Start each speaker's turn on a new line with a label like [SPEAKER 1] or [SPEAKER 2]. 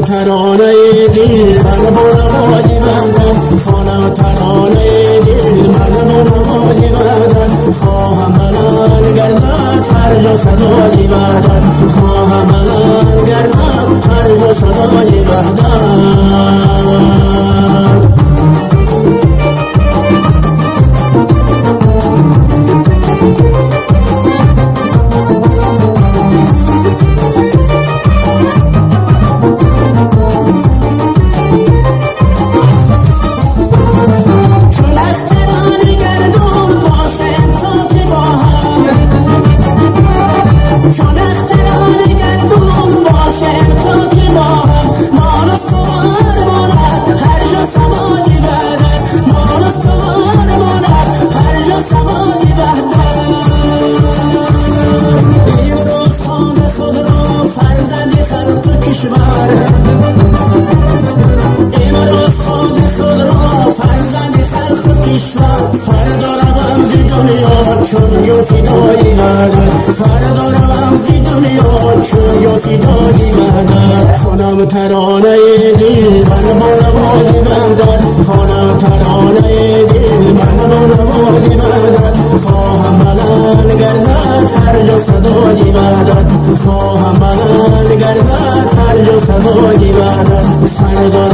[SPEAKER 1] خانم ترانه دل من بنوازی بندن، خانم ترانه دل من بنوازی بندن، خواهم بلند گردد هر جا صدای بندن، خواهم بلند گردد هر جا صدای بندن. فردا روم زی دنیا چون جو فدایی مدد، فردا روم زی دنیا چون جو فدایی مدد. خانم ترانه دل من بنوازی بندد، خانم ترانه دل من بنوازی بندد، خواهم بلند گردد هر جا صدای مدد، خواهم بلند گردد هر جا صدای مدد. فردا